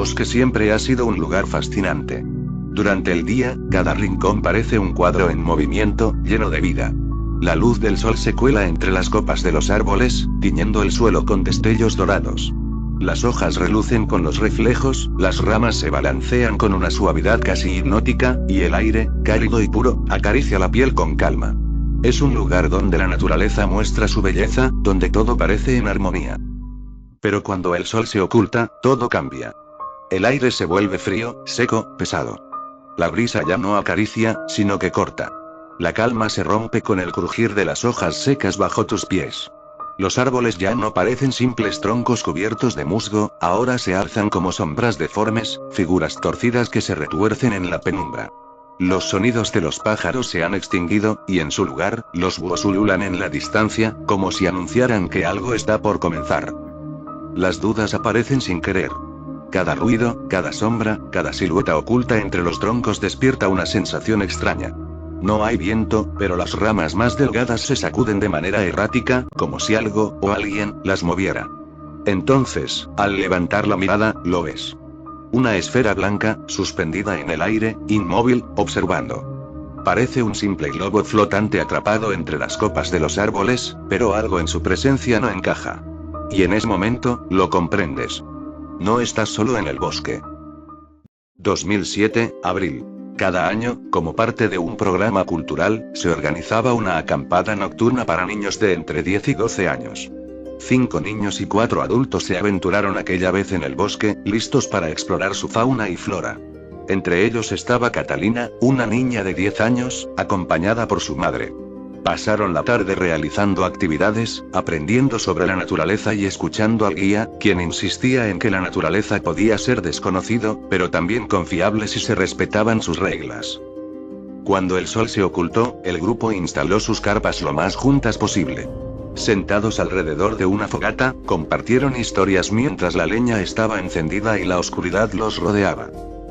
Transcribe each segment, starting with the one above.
bosque siempre ha sido un lugar fascinante. Durante el día, cada rincón parece un cuadro en movimiento, lleno de vida. La luz del sol se cuela entre las copas de los árboles, tiñendo el suelo con destellos dorados. Las hojas relucen con los reflejos, las ramas se balancean con una suavidad casi hipnótica, y el aire, cálido y puro, acaricia la piel con calma. Es un lugar donde la naturaleza muestra su belleza, donde todo parece en armonía. Pero cuando el sol se oculta, todo cambia. El aire se vuelve frío, seco, pesado. La brisa ya no acaricia, sino que corta. La calma se rompe con el crujir de las hojas secas bajo tus pies. Los árboles ya no parecen simples troncos cubiertos de musgo, ahora se alzan como sombras deformes, figuras torcidas que se retuercen en la penumbra. Los sonidos de los pájaros se han extinguido, y en su lugar, los búhos ululan en la distancia, como si anunciaran que algo está por comenzar. Las dudas aparecen sin querer. Cada ruido, cada sombra, cada silueta oculta entre los troncos despierta una sensación extraña. No hay viento, pero las ramas más delgadas se sacuden de manera errática, como si algo, o alguien, las moviera. Entonces, al levantar la mirada, lo ves. Una esfera blanca, suspendida en el aire, inmóvil, observando. Parece un simple globo flotante atrapado entre las copas de los árboles, pero algo en su presencia no encaja. Y en ese momento, lo comprendes. No estás solo en el bosque. 2007, abril. Cada año, como parte de un programa cultural, se organizaba una acampada nocturna para niños de entre 10 y 12 años. 5 niños y 4 adultos se aventuraron aquella vez en el bosque, listos para explorar su fauna y flora. Entre ellos estaba Catalina, una niña de 10 años, acompañada por su madre. Pasaron la tarde realizando actividades, aprendiendo sobre la naturaleza y escuchando al guía, quien insistía en que la naturaleza podía ser desconocido, pero también confiable si se respetaban sus reglas. Cuando el sol se ocultó, el grupo instaló sus carpas lo más juntas posible. Sentados alrededor de una fogata, compartieron historias mientras la leña estaba encendida y la oscuridad los rodeaba.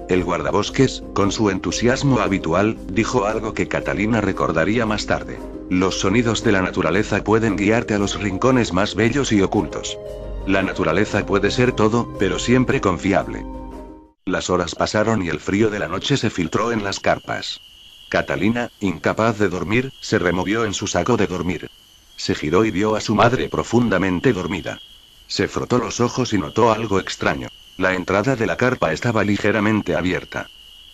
El guardabosques, con su entusiasmo habitual, dijo algo que Catalina recordaría más tarde. Los sonidos de la naturaleza pueden guiarte a los rincones más bellos y ocultos. La naturaleza puede ser todo, pero siempre confiable. Las horas pasaron y el frío de la noche se filtró en las carpas. Catalina, incapaz de dormir, se removió en su saco de dormir. Se giró y vio a su madre profundamente dormida. Se frotó los ojos y notó algo extraño. La entrada de la carpa estaba ligeramente abierta.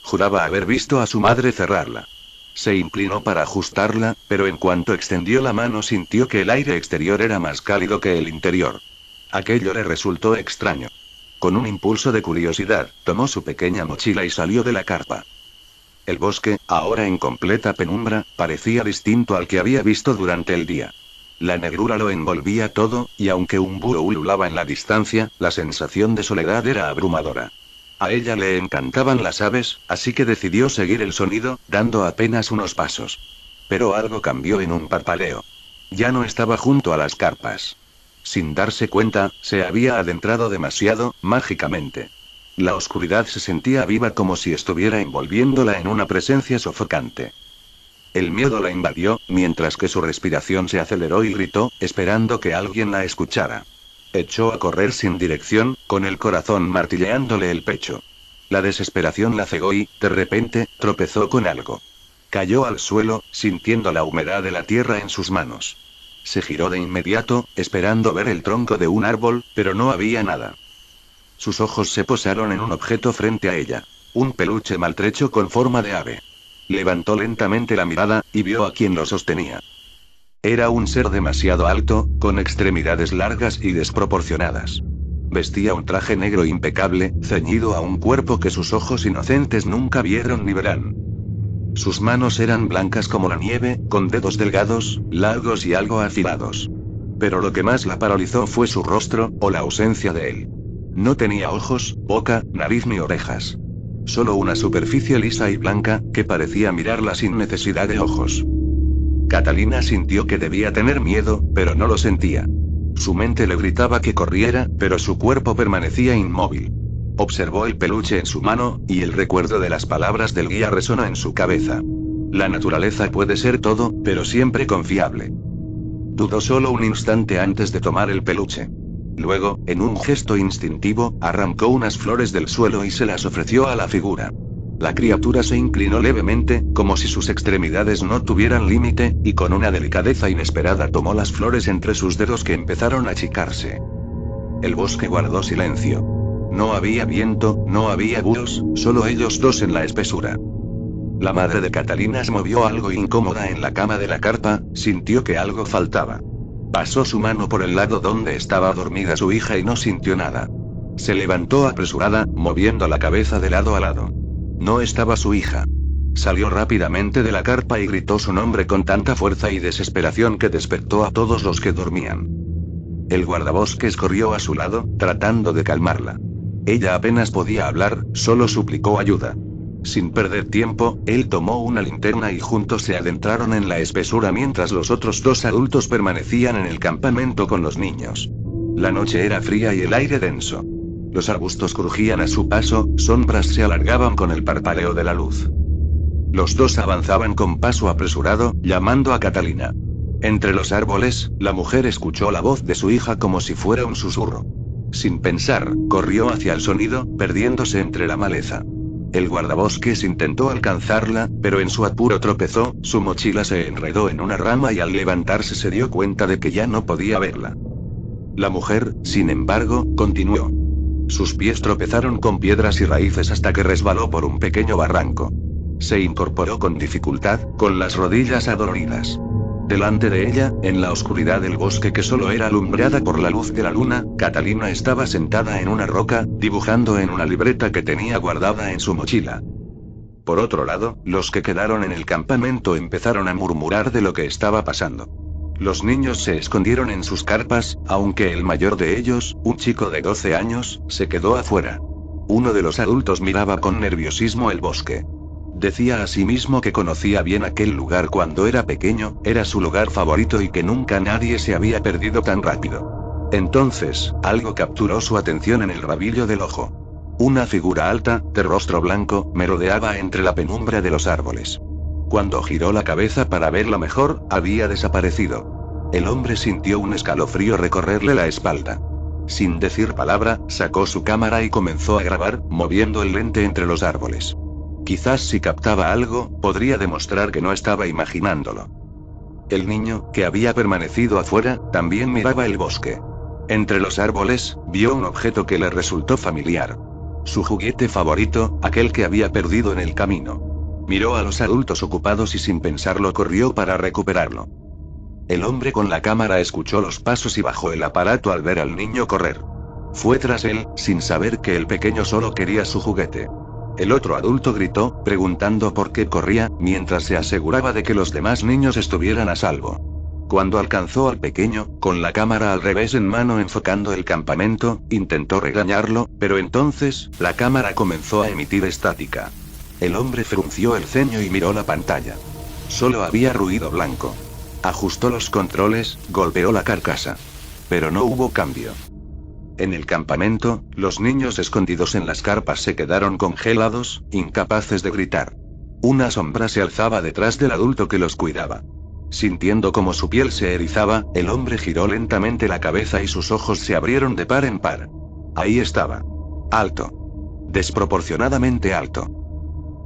Juraba haber visto a su madre cerrarla. Se inclinó para ajustarla, pero en cuanto extendió la mano sintió que el aire exterior era más cálido que el interior. Aquello le resultó extraño. Con un impulso de curiosidad, tomó su pequeña mochila y salió de la carpa. El bosque, ahora en completa penumbra, parecía distinto al que había visto durante el día. La negrura lo envolvía todo, y aunque un búho ululaba en la distancia, la sensación de soledad era abrumadora. A ella le encantaban las aves, así que decidió seguir el sonido, dando apenas unos pasos. Pero algo cambió en un parpadeo. Ya no estaba junto a las carpas. Sin darse cuenta, se había adentrado demasiado, mágicamente. La oscuridad se sentía viva como si estuviera envolviéndola en una presencia sofocante. El miedo la invadió, mientras que su respiración se aceleró y gritó, esperando que alguien la escuchara. Echó a correr sin dirección, con el corazón martilleándole el pecho. La desesperación la cegó y, de repente, tropezó con algo. Cayó al suelo, sintiendo la humedad de la tierra en sus manos. Se giró de inmediato, esperando ver el tronco de un árbol, pero no había nada. Sus ojos se posaron en un objeto frente a ella. Un peluche maltrecho con forma de ave. Levantó lentamente la mirada, y vio a quien lo sostenía. Era un ser demasiado alto, con extremidades largas y desproporcionadas. Vestía un traje negro impecable, ceñido a un cuerpo que sus ojos inocentes nunca vieron ni verán. Sus manos eran blancas como la nieve, con dedos delgados, largos y algo afilados. Pero lo que más la paralizó fue su rostro, o la ausencia de él. No tenía ojos, boca, nariz ni orejas. Solo una superficie lisa y blanca, que parecía mirarla sin necesidad de ojos. Catalina sintió que debía tener miedo, pero no lo sentía. Su mente le gritaba que corriera, pero su cuerpo permanecía inmóvil. Observó el peluche en su mano, y el recuerdo de las palabras del guía resonó en su cabeza. La naturaleza puede ser todo, pero siempre confiable. Dudó solo un instante antes de tomar el peluche. Luego, en un gesto instintivo, arrancó unas flores del suelo y se las ofreció a la figura. La criatura se inclinó levemente, como si sus extremidades no tuvieran límite, y con una delicadeza inesperada tomó las flores entre sus dedos que empezaron a achicarse. El bosque guardó silencio. No había viento, no había búhos, solo ellos dos en la espesura. La madre de Catalina se movió algo incómoda en la cama de la carpa, sintió que algo faltaba. Pasó su mano por el lado donde estaba dormida su hija y no sintió nada. Se levantó apresurada, moviendo la cabeza de lado a lado. No estaba su hija. Salió rápidamente de la carpa y gritó su nombre con tanta fuerza y desesperación que despertó a todos los que dormían. El guardabosques corrió a su lado, tratando de calmarla. Ella apenas podía hablar, solo suplicó ayuda. Sin perder tiempo, él tomó una linterna y juntos se adentraron en la espesura mientras los otros dos adultos permanecían en el campamento con los niños. La noche era fría y el aire denso. Los arbustos crujían a su paso, sombras se alargaban con el parpadeo de la luz. Los dos avanzaban con paso apresurado, llamando a Catalina. Entre los árboles, la mujer escuchó la voz de su hija como si fuera un susurro. Sin pensar, corrió hacia el sonido, perdiéndose entre la maleza. El guardabosques intentó alcanzarla, pero en su apuro tropezó, su mochila se enredó en una rama y al levantarse se dio cuenta de que ya no podía verla. La mujer, sin embargo, continuó. Sus pies tropezaron con piedras y raíces hasta que resbaló por un pequeño barranco. Se incorporó con dificultad, con las rodillas adoloridas. Delante de ella, en la oscuridad del bosque que solo era alumbrada por la luz de la luna, Catalina estaba sentada en una roca, dibujando en una libreta que tenía guardada en su mochila. Por otro lado, los que quedaron en el campamento empezaron a murmurar de lo que estaba pasando. Los niños se escondieron en sus carpas, aunque el mayor de ellos, un chico de 12 años, se quedó afuera. Uno de los adultos miraba con nerviosismo el bosque. Decía a sí mismo que conocía bien aquel lugar cuando era pequeño, era su lugar favorito y que nunca nadie se había perdido tan rápido. Entonces, algo capturó su atención en el rabillo del ojo. Una figura alta, de rostro blanco, merodeaba entre la penumbra de los árboles. Cuando giró la cabeza para verla mejor, había desaparecido. El hombre sintió un escalofrío recorrerle la espalda. Sin decir palabra, sacó su cámara y comenzó a grabar, moviendo el lente entre los árboles. Quizás si captaba algo, podría demostrar que no estaba imaginándolo. El niño, que había permanecido afuera, también miraba el bosque. Entre los árboles, vio un objeto que le resultó familiar. Su juguete favorito, aquel que había perdido en el camino. Miró a los adultos ocupados y sin pensarlo corrió para recuperarlo. El hombre con la cámara escuchó los pasos y bajó el aparato al ver al niño correr. Fue tras él, sin saber que el pequeño solo quería su juguete. El otro adulto gritó, preguntando por qué corría, mientras se aseguraba de que los demás niños estuvieran a salvo. Cuando alcanzó al pequeño, con la cámara al revés en mano enfocando el campamento, intentó regañarlo, pero entonces, la cámara comenzó a emitir estática. El hombre frunció el ceño y miró la pantalla. Solo había ruido blanco. Ajustó los controles, golpeó la carcasa. Pero no hubo cambio. En el campamento, los niños escondidos en las carpas se quedaron congelados, incapaces de gritar. Una sombra se alzaba detrás del adulto que los cuidaba. Sintiendo como su piel se erizaba, el hombre giró lentamente la cabeza y sus ojos se abrieron de par en par. Ahí estaba. Alto. Desproporcionadamente alto.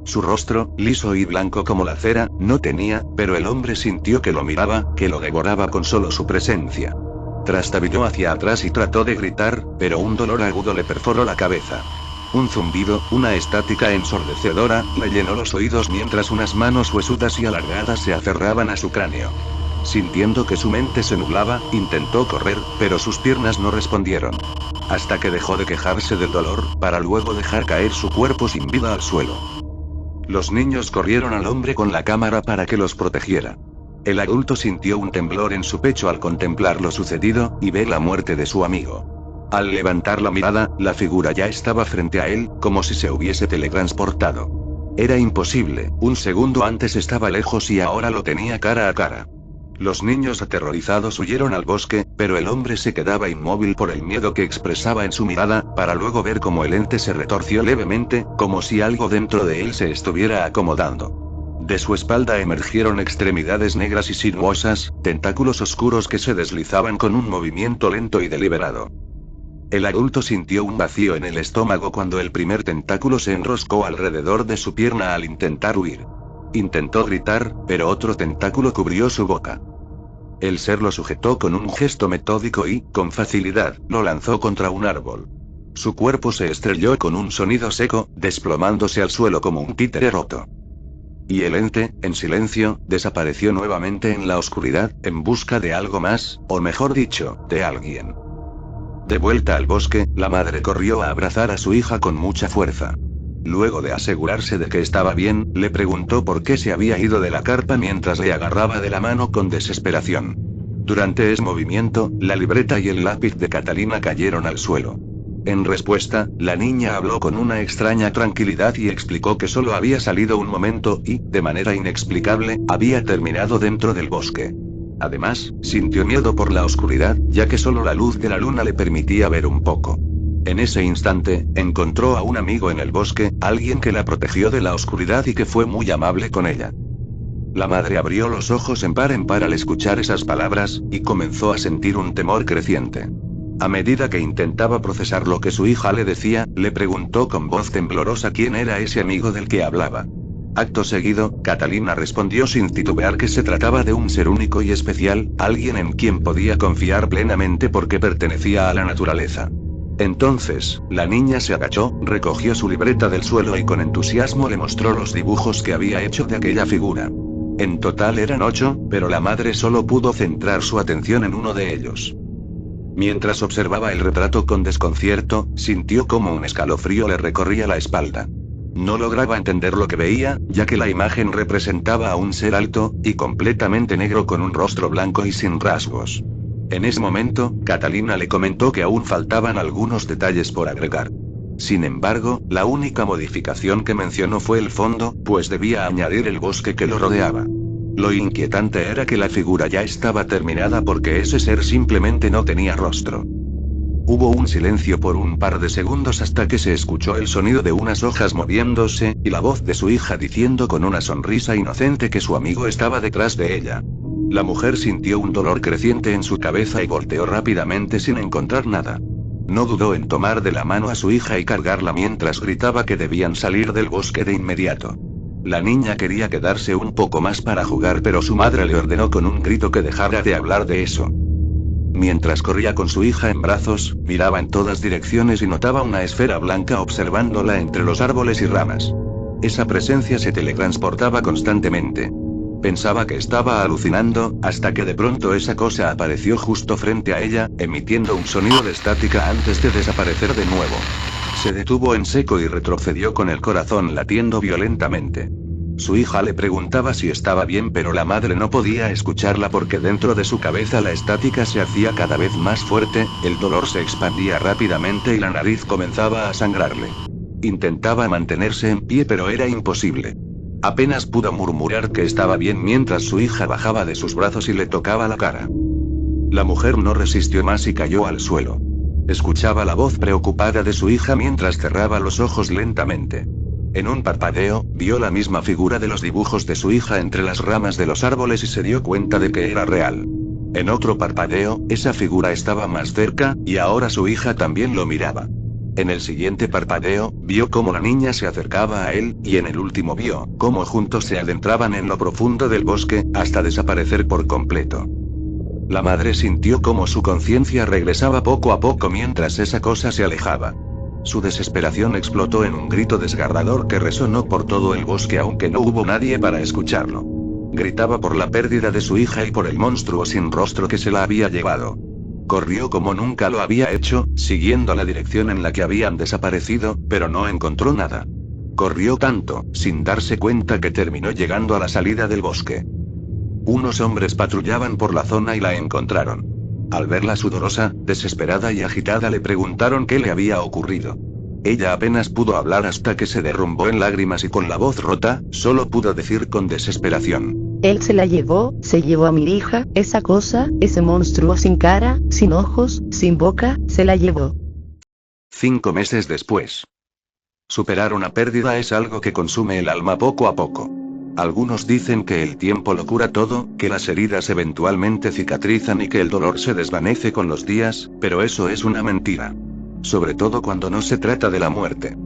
Su rostro, liso y blanco como la cera, no tenía, pero el hombre sintió que lo miraba, que lo devoraba con solo su presencia. Trastabilló hacia atrás y trató de gritar, pero un dolor agudo le perforó la cabeza. Un zumbido, una estática ensordecedora, le llenó los oídos mientras unas manos huesudas y alargadas se aferraban a su cráneo. Sintiendo que su mente se nublaba, intentó correr, pero sus piernas no respondieron. Hasta que dejó de quejarse del dolor, para luego dejar caer su cuerpo sin vida al suelo. Los niños corrieron al hombre con la cámara para que los protegiera. El adulto sintió un temblor en su pecho al contemplar lo sucedido, y ver la muerte de su amigo. Al levantar la mirada, la figura ya estaba frente a él, como si se hubiese teletransportado. Era imposible, un segundo antes estaba lejos y ahora lo tenía cara a cara. Los niños aterrorizados huyeron al bosque, pero el hombre se quedaba inmóvil por el miedo que expresaba en su mirada, para luego ver cómo el ente se retorció levemente, como si algo dentro de él se estuviera acomodando. De su espalda emergieron extremidades negras y sinuosas, tentáculos oscuros que se deslizaban con un movimiento lento y deliberado. El adulto sintió un vacío en el estómago cuando el primer tentáculo se enroscó alrededor de su pierna al intentar huir. Intentó gritar, pero otro tentáculo cubrió su boca. El ser lo sujetó con un gesto metódico y, con facilidad, lo lanzó contra un árbol. Su cuerpo se estrelló con un sonido seco, desplomándose al suelo como un títere roto. Y el ente, en silencio, desapareció nuevamente en la oscuridad, en busca de algo más, o mejor dicho, de alguien. De vuelta al bosque, la madre corrió a abrazar a su hija con mucha fuerza. Luego de asegurarse de que estaba bien, le preguntó por qué se había ido de la carpa mientras le agarraba de la mano con desesperación. Durante ese movimiento, la libreta y el lápiz de Catalina cayeron al suelo. En respuesta, la niña habló con una extraña tranquilidad y explicó que solo había salido un momento y, de manera inexplicable, había terminado dentro del bosque. Además, sintió miedo por la oscuridad, ya que solo la luz de la luna le permitía ver un poco. En ese instante, encontró a un amigo en el bosque, alguien que la protegió de la oscuridad y que fue muy amable con ella. La madre abrió los ojos en par al escuchar esas palabras, y comenzó a sentir un temor creciente. A medida que intentaba procesar lo que su hija le decía, le preguntó con voz temblorosa quién era ese amigo del que hablaba. Acto seguido, Catalina respondió sin titubear que se trataba de un ser único y especial, alguien en quien podía confiar plenamente porque pertenecía a la naturaleza. Entonces, la niña se agachó, recogió su libreta del suelo y con entusiasmo le mostró los dibujos que había hecho de aquella figura. En total eran 8, pero la madre solo pudo centrar su atención en uno de ellos. Mientras observaba el retrato con desconcierto, sintió como un escalofrío le recorría la espalda. No lograba entender lo que veía, ya que la imagen representaba a un ser alto, y completamente negro con un rostro blanco y sin rasgos. En ese momento, Catalina le comentó que aún faltaban algunos detalles por agregar. Sin embargo, la única modificación que mencionó fue el fondo, pues debía añadir el bosque que lo rodeaba. Lo inquietante era que la figura ya estaba terminada porque ese ser simplemente no tenía rostro. Hubo un silencio por un par de segundos hasta que se escuchó el sonido de unas hojas moviéndose, y la voz de su hija diciendo con una sonrisa inocente que su amigo estaba detrás de ella. La mujer sintió un dolor creciente en su cabeza y volteó rápidamente sin encontrar nada. No dudó en tomar de la mano a su hija y cargarla mientras gritaba que debían salir del bosque de inmediato. La niña quería quedarse un poco más para jugar, pero su madre le ordenó con un grito que dejara de hablar de eso. Mientras corría con su hija en brazos, miraba en todas direcciones y notaba una esfera blanca observándola entre los árboles y ramas. Esa presencia se teletransportaba constantemente. Pensaba que estaba alucinando, hasta que de pronto esa cosa apareció justo frente a ella, emitiendo un sonido de estática antes de desaparecer de nuevo. Se detuvo en seco y retrocedió con el corazón latiendo violentamente. Su hija le preguntaba si estaba bien, pero la madre no podía escucharla porque dentro de su cabeza la estática se hacía cada vez más fuerte, el dolor se expandía rápidamente y la nariz comenzaba a sangrarle. Intentaba mantenerse en pie pero era imposible. Apenas pudo murmurar que estaba bien mientras su hija bajaba de sus brazos y le tocaba la cara. La mujer no resistió más y cayó al suelo. Escuchaba la voz preocupada de su hija mientras cerraba los ojos lentamente. En un parpadeo, vio la misma figura de los dibujos de su hija entre las ramas de los árboles y se dio cuenta de que era real. En otro parpadeo, esa figura estaba más cerca, y ahora su hija también lo miraba. En el siguiente parpadeo, vio cómo la niña se acercaba a él, y en el último vio cómo juntos se adentraban en lo profundo del bosque, hasta desaparecer por completo. La madre sintió cómo su conciencia regresaba poco a poco mientras esa cosa se alejaba. Su desesperación explotó en un grito desgarrador que resonó por todo el bosque aunque no hubo nadie para escucharlo. Gritaba por la pérdida de su hija y por el monstruo sin rostro que se la había llevado. Corrió como nunca lo había hecho, siguiendo la dirección en la que habían desaparecido, pero no encontró nada. Corrió tanto, sin darse cuenta, que terminó llegando a la salida del bosque. Unos hombres patrullaban por la zona y la encontraron. Al verla sudorosa, desesperada y agitada, le preguntaron qué le había ocurrido. Ella apenas pudo hablar hasta que se derrumbó en lágrimas y con la voz rota, solo pudo decir con desesperación: Él se llevó a mi hija, esa cosa, ese monstruo sin cara, sin ojos, sin boca, se la llevó. 5 meses después. Superar una pérdida es algo que consume el alma poco a poco. Algunos dicen que el tiempo lo cura todo, que las heridas eventualmente cicatrizan y que el dolor se desvanece con los días, pero eso es una mentira. sobre todo cuando no se trata de la muerte.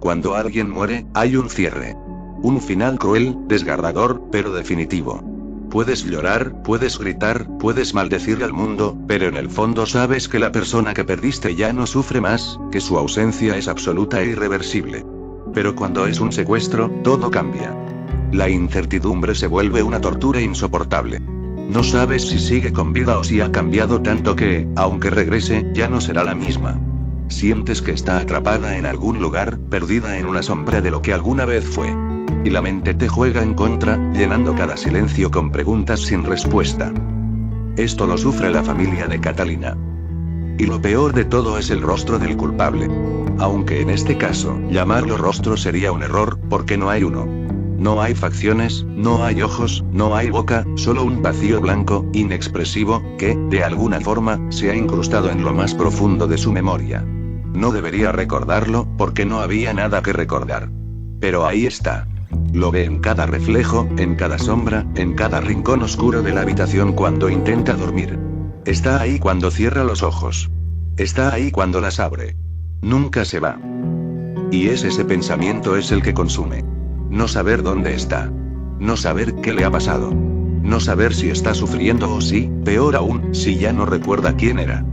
Cuando alguien muere, hay un cierre. Un final cruel, desgarrador, pero definitivo. Puedes llorar, puedes gritar, puedes maldecir al mundo, pero en el fondo sabes que la persona que perdiste ya no sufre más, que su ausencia es absoluta e irreversible. Pero cuando es un secuestro, todo cambia. La incertidumbre se vuelve una tortura insoportable. No sabes si sigue con vida o si ha cambiado tanto que, aunque regrese, ya no será la misma. Sientes que está atrapada en algún lugar, perdida en una sombra de lo que alguna vez fue. Y la mente te juega en contra, llenando cada silencio con preguntas sin respuesta. Esto lo sufre la familia de Catalina. Y lo peor de todo es el rostro del culpable. Aunque en este caso, llamarlo rostro sería un error, porque no hay uno. No hay facciones, no hay ojos, no hay boca, solo un vacío blanco, inexpresivo, que, de alguna forma, se ha incrustado en lo más profundo de su memoria. No debería recordarlo, porque no había nada que recordar. Pero ahí está. Lo ve en cada reflejo, en cada sombra, en cada rincón oscuro de la habitación cuando intenta dormir. Está ahí cuando cierra los ojos. Está ahí cuando las abre. Nunca se va. Y ese pensamiento es el que consume. No saber dónde está. No saber qué le ha pasado. No saber si está sufriendo o si, peor aún, si ya no recuerda quién era.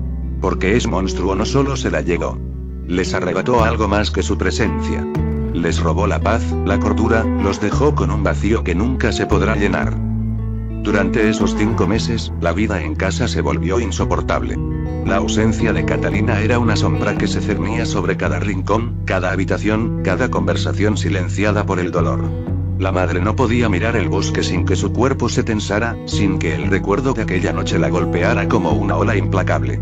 Porque ese monstruo no solo se la llevó. Les arrebató algo más que su presencia. Les robó la paz, la cordura, los dejó con un vacío que nunca se podrá llenar. Durante esos 5 meses, la vida en casa se volvió insoportable. La ausencia de Catalina era una sombra que se cernía sobre cada rincón, cada habitación, cada conversación silenciada por el dolor. La madre no podía mirar el bosque sin que su cuerpo se tensara, sin que el recuerdo de aquella noche la golpeara como una ola implacable.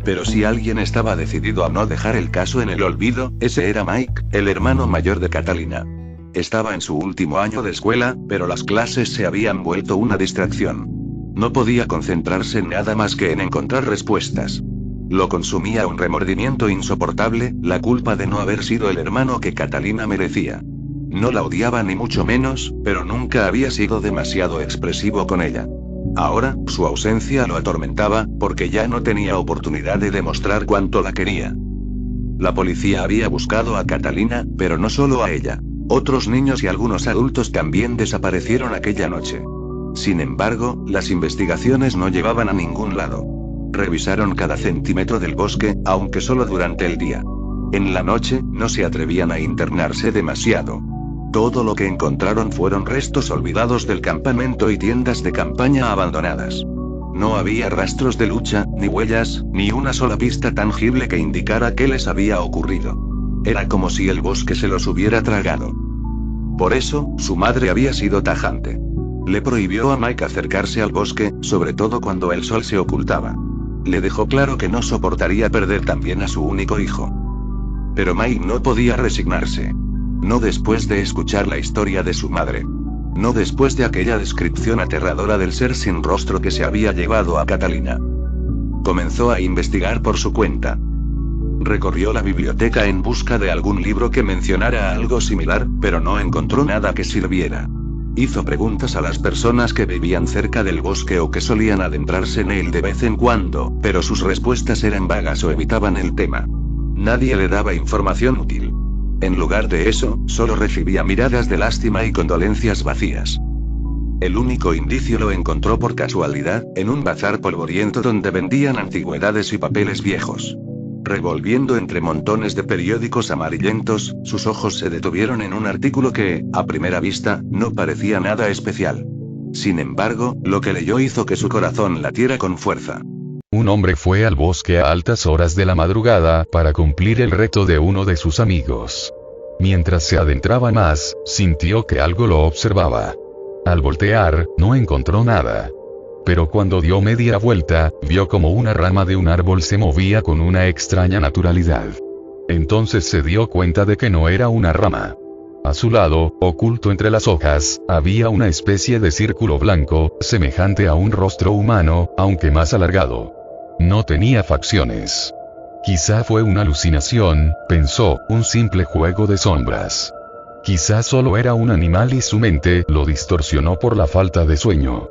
Pero si alguien estaba decidido a no dejar el caso en el olvido, ese era Mike, el hermano mayor de Catalina. Estaba en su último año de escuela, pero las clases se habían vuelto una distracción. No podía concentrarse en nada más que en encontrar respuestas. Lo consumía un remordimiento insoportable, la culpa de no haber sido el hermano que Catalina merecía. No la odiaba ni mucho menos, pero nunca había sido demasiado expresivo con ella. Ahora, su ausencia lo atormentaba, porque ya no tenía oportunidad de demostrar cuánto la quería. La policía había buscado a Catalina, pero no solo a ella. Otros niños y algunos adultos también desaparecieron aquella noche. Sin embargo, las investigaciones no llevaban a ningún lado. Revisaron cada centímetro del bosque, aunque solo durante el día. En la noche, no se atrevían a internarse demasiado. Todo lo que encontraron fueron restos olvidados del campamento y tiendas de campaña abandonadas. No había rastros de lucha, ni huellas, ni una sola pista tangible que indicara qué les había ocurrido. Era como si el bosque se los hubiera tragado. Por eso, su madre había sido tajante. Le prohibió a Mike acercarse al bosque, sobre todo cuando el sol se ocultaba. Le dejó claro que no soportaría perder también a su único hijo. Pero Mike no podía resignarse. No después de escuchar la historia de su madre. No después de aquella descripción aterradora del ser sin rostro que se había llevado a Catalina. Comenzó a investigar por su cuenta. Recorrió la biblioteca en busca de algún libro que mencionara algo similar, pero no encontró nada que sirviera. Hizo preguntas a las personas que vivían cerca del bosque o que solían adentrarse en él de vez en cuando, pero sus respuestas eran vagas o evitaban el tema. Nadie le daba información útil. En lugar de eso, solo recibía miradas de lástima y condolencias vacías. El único indicio lo encontró por casualidad, en un bazar polvoriento donde vendían antigüedades y papeles viejos. Revolviendo entre montones de periódicos amarillentos, sus ojos se detuvieron en un artículo que, a primera vista, no parecía nada especial. Sin embargo, lo que leyó hizo que su corazón latiera con fuerza. Un hombre fue al bosque a altas horas de la madrugada para cumplir el reto de uno de sus amigos. Mientras se adentraba más, sintió que algo lo observaba. Al voltear, no encontró nada. Pero cuando dio media vuelta, vio como una rama de un árbol se movía con una extraña naturalidad. Entonces se dio cuenta de que no era una rama. A su lado, oculto entre las hojas, había una especie de círculo blanco, semejante a un rostro humano, aunque más alargado. No tenía facciones. Quizá fue una alucinación, pensó, un simple juego de sombras. Quizá solo era un animal y su mente lo distorsionó por la falta de sueño.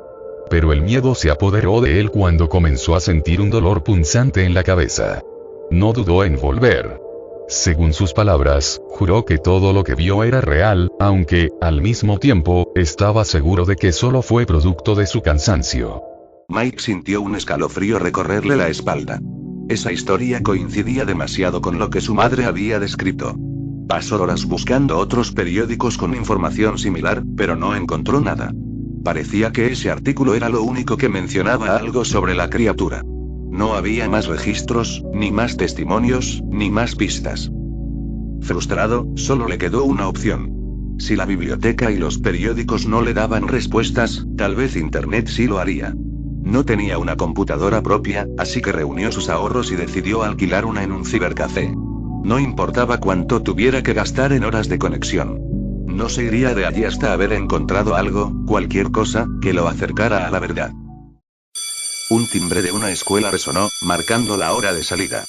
Pero el miedo se apoderó de él cuando comenzó a sentir un dolor punzante en la cabeza. No dudó en volver. Según sus palabras, juró que todo lo que vio era real, aunque, al mismo tiempo, estaba seguro de que solo fue producto de su cansancio. Mike sintió un escalofrío recorrerle la espalda. Esa historia coincidía demasiado con lo que su madre había descrito. Pasó horas buscando otros periódicos con información similar, pero no encontró nada. Parecía que ese artículo era lo único que mencionaba algo sobre la criatura. No había más registros, ni más testimonios, ni más pistas. Frustrado, solo le quedó una opción. Si la biblioteca y los periódicos no le daban respuestas, tal vez Internet sí lo haría. No tenía una computadora propia, así que reunió sus ahorros y decidió alquilar una en un cibercafé. No importaba cuánto tuviera que gastar en horas de conexión. No se iría de allí hasta haber encontrado algo, cualquier cosa, que lo acercara a la verdad. Un timbre de una escuela resonó, marcando la hora de salida.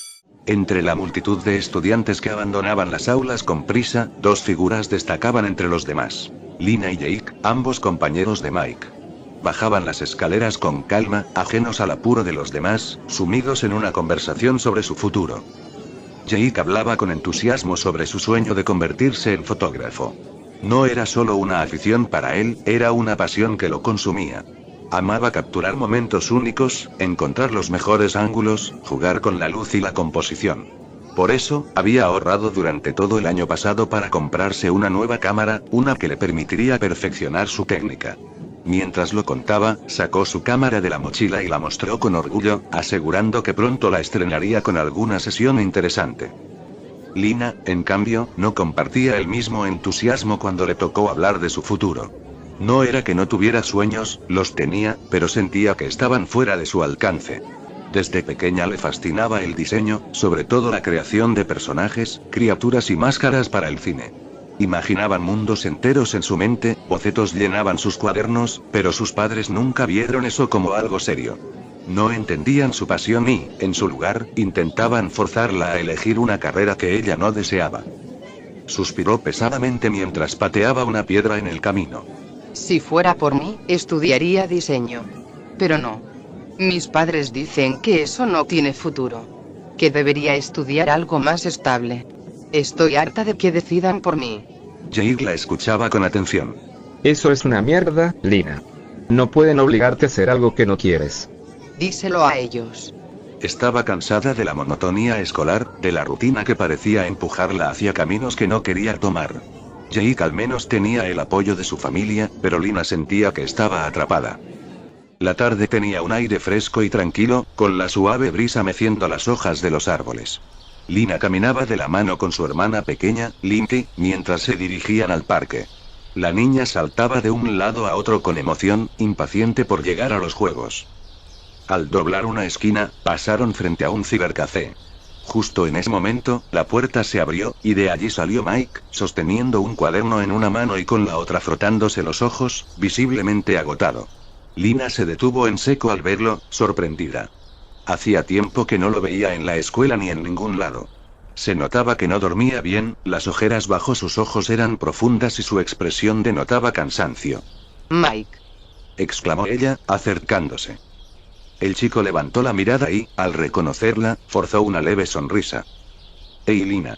Entre la multitud de estudiantes que abandonaban las aulas con prisa, dos figuras destacaban entre los demás. Lina y Jake, ambos compañeros de Mike. Bajaban las escaleras con calma, ajenos al apuro de los demás, sumidos en una conversación sobre su futuro. Jake hablaba con entusiasmo sobre su sueño de convertirse en fotógrafo. No era solo una afición para él, era una pasión que lo consumía. Amaba capturar momentos únicos, encontrar los mejores ángulos, jugar con la luz y la composición. Por eso, había ahorrado durante todo el año pasado para comprarse una nueva cámara, una que le permitiría perfeccionar su técnica. Mientras lo contaba, sacó su cámara de la mochila y la mostró con orgullo, asegurando que pronto la estrenaría con alguna sesión interesante. Lina, en cambio, no compartía el mismo entusiasmo cuando le tocó hablar de su futuro. No era que no tuviera sueños, los tenía, pero sentía que estaban fuera de su alcance. Desde pequeña le fascinaba el diseño, sobre todo la creación de personajes, criaturas y máscaras para el cine. Imaginaban mundos enteros en su mente, bocetos llenaban sus cuadernos, pero sus padres nunca vieron eso como algo serio. No entendían su pasión y, en su lugar, intentaban forzarla a elegir una carrera que ella no deseaba. Suspiró pesadamente mientras pateaba una piedra en el camino. Si fuera por mí, estudiaría diseño. Pero no. Mis padres dicen que eso no tiene futuro. Que debería estudiar algo más estable. Estoy harta de que decidan por mí. Jake la escuchaba con atención. Eso es una mierda, Lina. No pueden obligarte a hacer algo que no quieres. Díselo a ellos. Estaba cansada de la monotonía escolar, de la rutina que parecía empujarla hacia caminos que no quería tomar. Jake al menos tenía el apoyo de su familia, pero Lina sentía que estaba atrapada. La tarde tenía un aire fresco y tranquilo, con la suave brisa meciendo las hojas de los árboles. Lina caminaba de la mano con su hermana pequeña, Lindsay, mientras se dirigían al parque. La niña saltaba de un lado a otro con emoción, impaciente por llegar a los juegos. Al doblar una esquina, pasaron frente a un cibercafé. Justo en ese momento, la puerta se abrió, y de allí salió Mike, sosteniendo un cuaderno en una mano y con la otra frotándose los ojos, visiblemente agotado. Lina se detuvo en seco al verlo, sorprendida. Hacía tiempo que no lo veía en la escuela ni en ningún lado. Se notaba que no dormía bien, las ojeras bajo sus ojos eran profundas y su expresión denotaba cansancio. Mike, exclamó ella, acercándose. El chico levantó la mirada y, al reconocerla, forzó una leve sonrisa. «Hey, Lina».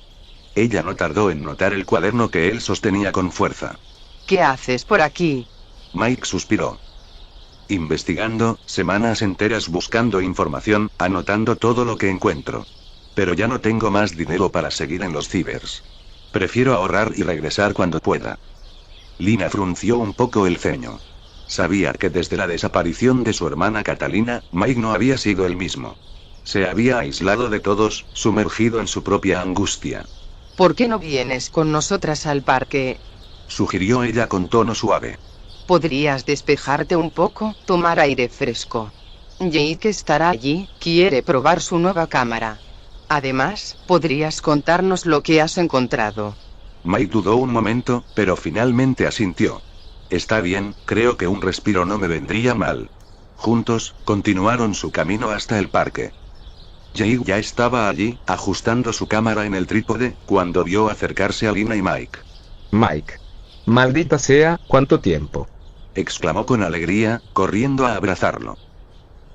Ella no tardó en notar el cuaderno que él sostenía con fuerza. ¿qué haces por aquí? Mike suspiró. Investigando, semanas enteras buscando información, anotando todo lo que encuentro. Pero ya no tengo más dinero para seguir en los cibers. Prefiero ahorrar y regresar cuando pueda. Lina frunció un poco el ceño. Sabía que desde la desaparición de su hermana Catalina, Mike no había sido el mismo. Se había aislado de todos, sumergido en su propia angustia. ¿Por qué no vienes con nosotras al parque? Sugirió ella con tono suave. Podrías despejarte un poco, tomar aire fresco. Jake estará allí, quiere probar su nueva cámara. Además, podrías contarnos lo que has encontrado. Mike dudó un momento, pero finalmente asintió. Está bien, creo que un respiro no me vendría mal. Juntos, continuaron su camino hasta el parque. Jake ya estaba allí, ajustando su cámara en el trípode, cuando vio acercarse a Lina y Mike. Mike. Maldita sea, ¿cuánto tiempo? Exclamó con alegría, corriendo a abrazarlo.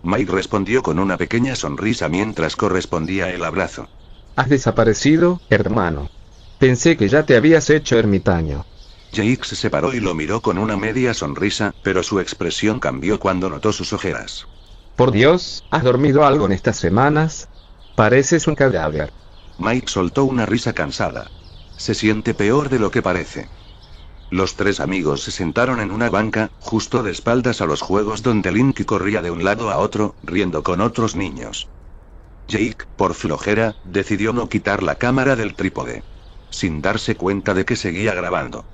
Mike respondió con una pequeña sonrisa mientras correspondía el abrazo. Has desaparecido, hermano. Pensé que ya te habías hecho ermitaño. Jake se separó y lo miró con una media sonrisa, pero su expresión cambió cuando notó sus ojeras. Por Dios, ¿has dormido algo en estas semanas? Pareces un cadáver. Mike soltó una risa cansada. Se siente peor de lo que parece. Los tres amigos se sentaron en una banca, justo de espaldas a los juegos donde Linky corría de un lado a otro, riendo con otros niños. Jake, por flojera, decidió no quitar la cámara del trípode. Sin darse cuenta de que seguía grabando.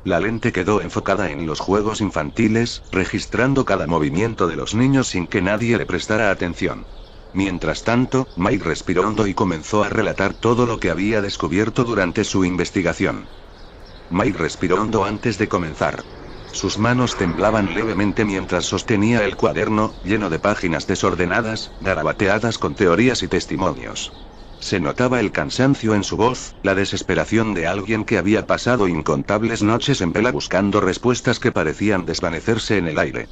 La lente quedó enfocada en los juegos infantiles, registrando cada movimiento de los niños sin que nadie le prestara atención. Mientras tanto, Mike respiró hondo y comenzó a relatar todo lo que había descubierto durante su investigación. Mike respiró hondo antes de comenzar. Sus manos temblaban levemente mientras sostenía el cuaderno, lleno de páginas desordenadas, garabateadas con teorías y testimonios. Se notaba el cansancio en su voz, la desesperación de alguien que había pasado incontables noches en vela buscando respuestas que parecían desvanecerse en el aire.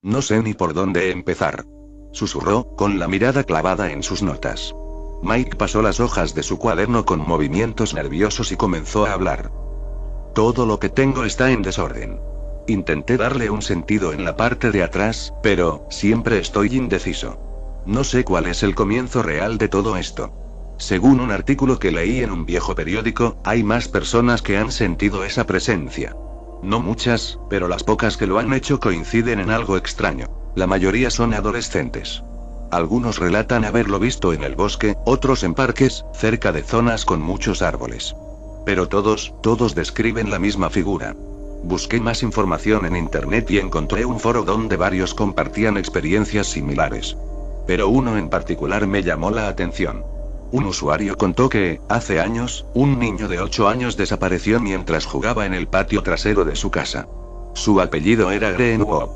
No sé ni por dónde empezar. Susurró, con la mirada clavada en sus notas. Mike pasó las hojas de su cuaderno con movimientos nerviosos y comenzó a hablar. Todo lo que tengo está en desorden. Intenté darle un sentido en la parte de atrás, pero siempre estoy indeciso. No sé cuál es el comienzo real de todo esto. Según un artículo que leí en un viejo periódico, hay más personas que han sentido esa presencia. No muchas, pero las pocas que lo han hecho coinciden en algo extraño. La mayoría son adolescentes. Algunos relatan haberlo visto en el bosque, otros en parques, cerca de zonas con muchos árboles. Pero todos describen la misma figura. Busqué más información en internet y encontré un foro donde varios compartían experiencias similares. Pero uno en particular me llamó la atención. Un usuario contó que, hace años, un niño de 8 años desapareció mientras jugaba en el patio trasero de su casa. Su apellido era Greenwood.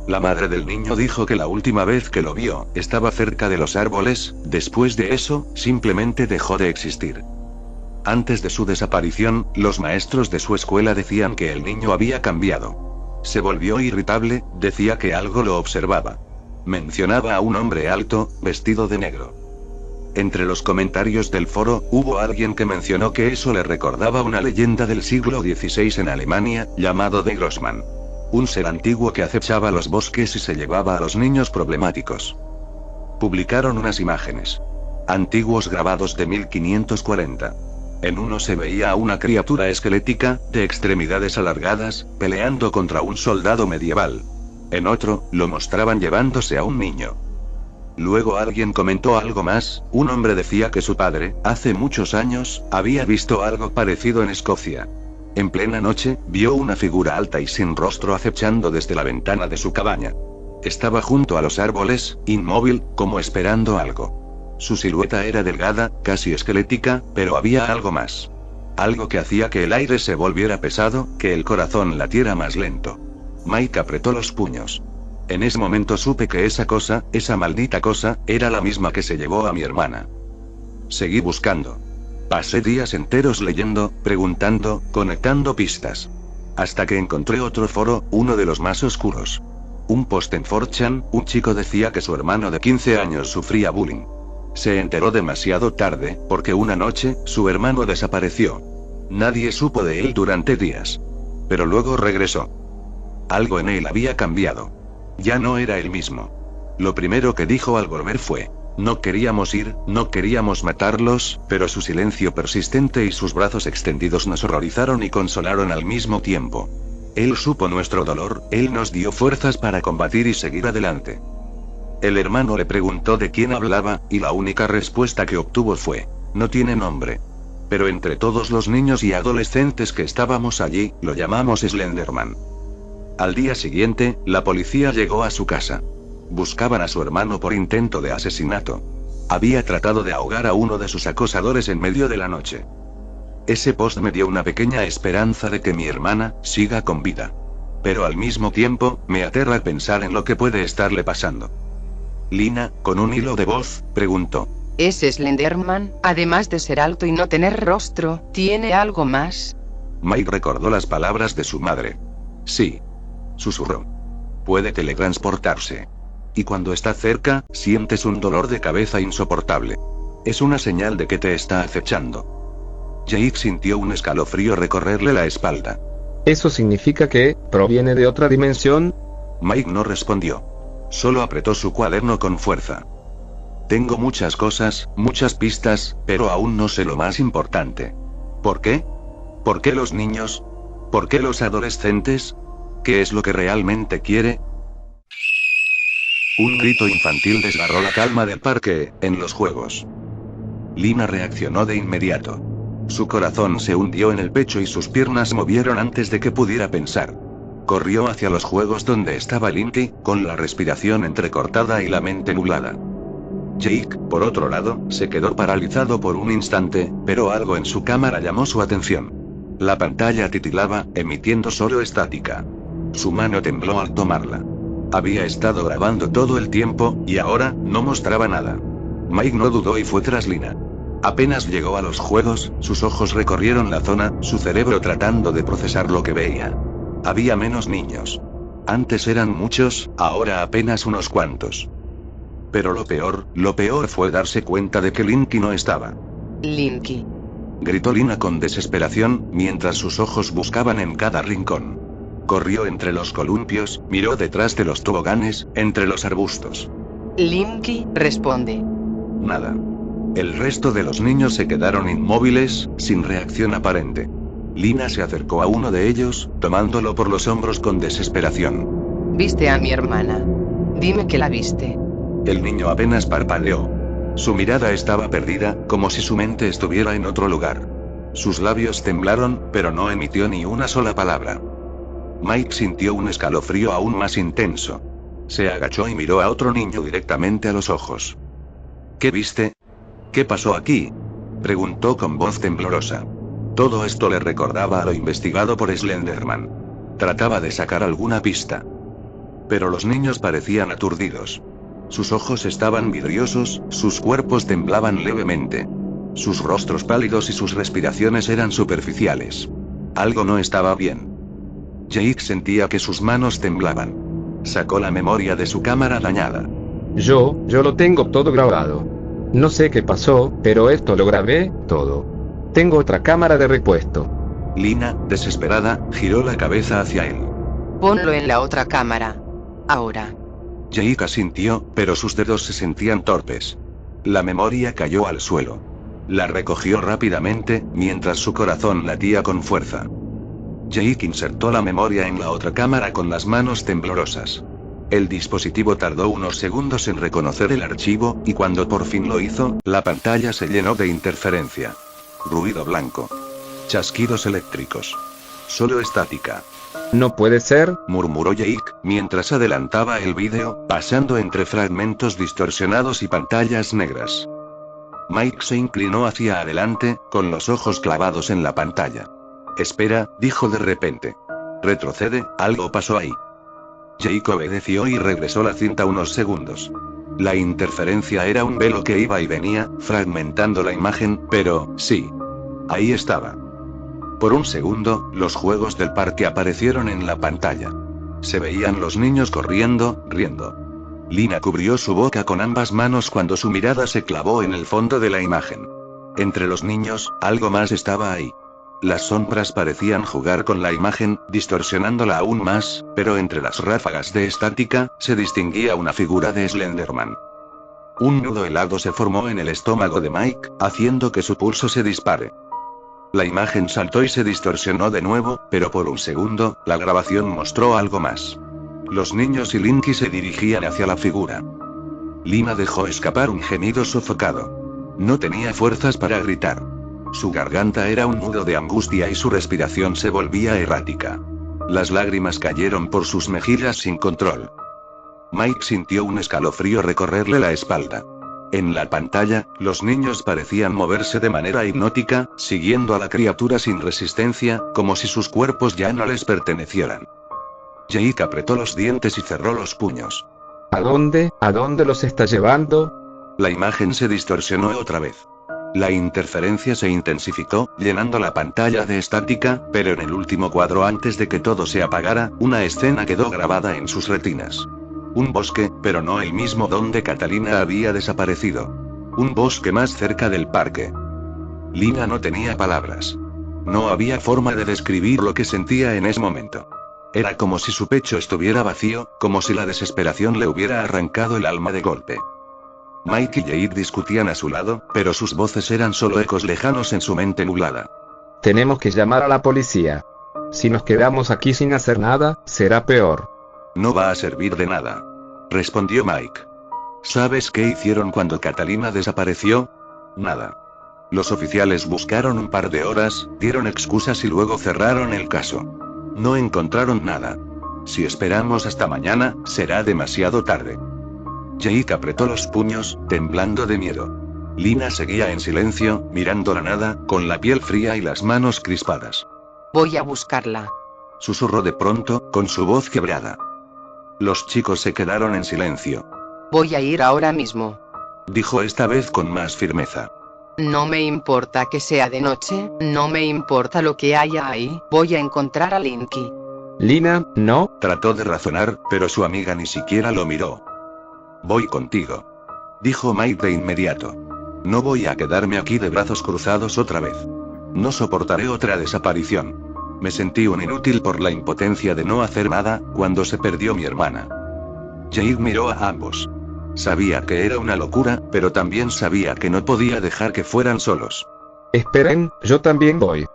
La madre del niño dijo que la última vez que lo vio, estaba cerca de los árboles. Después de eso, simplemente dejó de existir. Antes de su desaparición, los maestros de su escuela decían que el niño había cambiado. Se volvió irritable, decía que algo lo observaba. Mencionaba a un hombre alto, vestido de negro. Entre los comentarios del foro, hubo alguien que mencionó que eso le recordaba una leyenda del siglo XVI en Alemania, llamado de Grossman. Un ser antiguo que acechaba los bosques y se llevaba a los niños problemáticos. Publicaron unas imágenes. Antiguos grabados de 1540. En uno se veía a una criatura esquelética, de extremidades alargadas, peleando contra un soldado medieval. En otro, lo mostraban llevándose a un niño. Luego alguien comentó algo más, un hombre decía que su padre, hace muchos años, había visto algo parecido en Escocia. En plena noche, vio una figura alta y sin rostro acechando desde la ventana de su cabaña. Estaba junto a los árboles, inmóvil, como esperando algo. Su silueta era delgada, casi esquelética, pero había algo más. Algo que hacía que el aire se volviera pesado, que el corazón latiera más lento. Mike apretó los puños. En ese momento supe que esa cosa, esa maldita cosa, era la misma que se llevó a mi hermana. Seguí buscando. Pasé días enteros leyendo, preguntando, conectando pistas. Hasta que encontré otro foro, uno de los más oscuros. Un post en 4chan, un chico decía que su hermano de 15 años sufría bullying. Se enteró demasiado tarde, porque una noche, su hermano desapareció. Nadie supo de él durante días. Pero luego regresó. Algo en él había cambiado. Ya no era el mismo. Lo primero que dijo al volver fue: no queríamos ir, no queríamos matarlos, pero su silencio persistente y sus brazos extendidos nos horrorizaron y consolaron al mismo tiempo. Él supo nuestro dolor, él nos dio fuerzas para combatir y seguir adelante. El hermano le preguntó de quién hablaba, y la única respuesta que obtuvo fue: no tiene nombre. Pero entre todos los niños y adolescentes que estábamos allí, lo llamamos Slenderman. Al día siguiente, la policía llegó a su casa. Buscaban a su hermano por intento de asesinato. Había tratado de ahogar a uno de sus acosadores en medio de la noche. Ese post me dio una pequeña esperanza de que mi hermana siga con vida. Pero al mismo tiempo, me aterra pensar en lo que puede estarle pasando. Lina, con un hilo de voz, preguntó: ¿Ese Slenderman, además de ser alto y no tener rostro, tiene algo más? Mike recordó las palabras de su madre. Sí. Susurró. Puede teletransportarse. y cuando está cerca, sientes un dolor de cabeza insoportable. Es una señal de que te está acechando. Jake sintió un escalofrío recorrerle la espalda. ¿Eso significa que proviene de otra dimensión? Mike no respondió. Solo apretó su cuaderno con fuerza. Tengo muchas cosas, muchas pistas, pero aún no sé lo más importante. ¿Por qué? ¿Por qué los niños? ¿Por qué los adolescentes? ¿Qué es lo que realmente quiere? Un grito infantil desgarró la calma del parque, en los juegos. Lina reaccionó de inmediato. Su corazón se hundió en el pecho y sus piernas se movieron antes de que pudiera pensar. Corrió hacia los juegos donde estaba Linky, con la respiración entrecortada y la mente nublada. Jake, por otro lado, se quedó paralizado por un instante, pero algo en su cámara llamó su atención. La pantalla titilaba, emitiendo solo estática. Su mano tembló al tomarla. Había estado grabando todo el tiempo, y ahora, no mostraba nada. Mike no dudó y fue tras Lina. Apenas llegó a los juegos, sus ojos recorrieron la zona, su cerebro tratando de procesar lo que veía. Había menos niños. Antes eran muchos, ahora apenas unos cuantos. Pero lo peor fue darse cuenta de que Linky no estaba. Linky. Gritó Lina con desesperación, mientras sus ojos buscaban en cada rincón. Corrió entre los columpios, miró detrás de los toboganes, entre los arbustos. Linky, responde. Nada. El resto de los niños se quedaron inmóviles, sin reacción aparente. Lina se acercó a uno de ellos, tomándolo por los hombros con desesperación. ¿Viste a mi hermana? Dime que la viste. El niño apenas parpadeó. Su mirada estaba perdida, como si su mente estuviera en otro lugar. Sus labios temblaron, pero no emitió ni una sola palabra. Mike sintió un escalofrío aún más intenso. Se agachó y miró a otro niño directamente a los ojos. ¿Qué viste? ¿Qué pasó aquí? Preguntó con voz temblorosa. Todo esto le recordaba a lo investigado por Slenderman. Trataba de sacar alguna pista. Pero los niños parecían aturdidos. Sus ojos estaban vidriosos, sus cuerpos temblaban levemente. Sus rostros pálidos y sus respiraciones eran superficiales. Algo no estaba bien. Jake sentía que sus manos temblaban. Sacó la memoria de su cámara dañada. Yo lo tengo todo grabado. No sé qué pasó, pero esto lo grabé, todo. Tengo otra cámara de repuesto. Lina, desesperada, giró la cabeza hacia él. Ponlo en la otra cámara. Ahora. Jake asintió, pero sus dedos se sentían torpes. La memoria cayó al suelo. La recogió rápidamente, mientras su corazón latía con fuerza. Jake insertó la memoria en la otra cámara con las manos temblorosas. El dispositivo tardó unos segundos en reconocer el archivo, y cuando por fin lo hizo, la pantalla se llenó de interferencia. Ruido blanco. Chasquidos eléctricos. Solo estática. No puede ser, murmuró Jake, mientras adelantaba el vídeo, pasando entre fragmentos distorsionados y pantallas negras. Mike se inclinó hacia adelante, con los ojos clavados en la pantalla. Espera, dijo de repente. Retrocede, algo pasó ahí. Jake obedeció y regresó la cinta unos segundos. La interferencia era un velo que iba y venía, fragmentando la imagen, pero, sí. Ahí estaba. Por un segundo, los juegos del parque aparecieron en la pantalla. Se veían los niños corriendo, riendo. Lina cubrió su boca con ambas manos cuando su mirada se clavó en el fondo de la imagen. Entre los niños, algo más estaba ahí. Las sombras parecían jugar con la imagen, distorsionándola aún más, pero entre las ráfagas de estática, se distinguía una figura de Slenderman. Un nudo helado se formó en el estómago de Mike, haciendo que su pulso se dispare. La imagen saltó y se distorsionó de nuevo, pero por un segundo, la grabación mostró algo más. Los niños y Linky se dirigían hacia la figura. Lina dejó escapar un gemido sofocado. No tenía fuerzas para gritar. Su garganta era un nudo de angustia y su respiración se volvía errática. Las lágrimas cayeron por sus mejillas sin control. Mike sintió un escalofrío recorrerle la espalda. En la pantalla, los niños parecían moverse de manera hipnótica, siguiendo a la criatura sin resistencia, como si sus cuerpos ya no les pertenecieran. Jake apretó los dientes y cerró los puños. ¿A dónde los está llevando? La imagen se distorsionó otra vez. La interferencia se intensificó, llenando la pantalla de estática, pero en el último cuadro antes de que todo se apagara, una escena quedó grabada en sus retinas. Un bosque, pero no el mismo donde Catalina había desaparecido. Un bosque más cerca del parque. Lina no tenía palabras. No había forma de describir lo que sentía en ese momento. Era como si su pecho estuviera vacío, como si la desesperación le hubiera arrancado el alma de golpe. Mike y Jade discutían a su lado, pero sus voces eran solo ecos lejanos en su mente nublada. Tenemos que llamar a la policía. Si nos quedamos aquí sin hacer nada, será peor. No va a servir de nada, respondió Mike. ¿Sabes qué hicieron cuando Catalina desapareció? Nada. Los oficiales buscaron un par de horas, dieron excusas y luego cerraron el caso. No encontraron nada. Si esperamos hasta mañana, será demasiado tarde. Jake apretó los puños, temblando de miedo. Lina seguía en silencio, mirando la nada, con la piel fría y las manos crispadas. Voy a buscarla. Susurró de pronto, con su voz quebrada. Los chicos se quedaron en silencio. Voy a ir ahora mismo. Dijo esta vez con más firmeza. No me importa que sea de noche, no me importa lo que haya ahí, voy a encontrar a Linky. Lina, no. Trató de razonar, pero su amiga ni siquiera lo miró. Voy contigo, dijo Mike de inmediato. No voy a quedarme aquí de brazos cruzados otra vez. No soportaré otra desaparición. Me sentí un inútil por la impotencia de no hacer nada, cuando se perdió mi hermana. Jade miró a ambos. Sabía que era una locura, pero también sabía que no podía dejar que fueran solos. Esperen, yo también voy.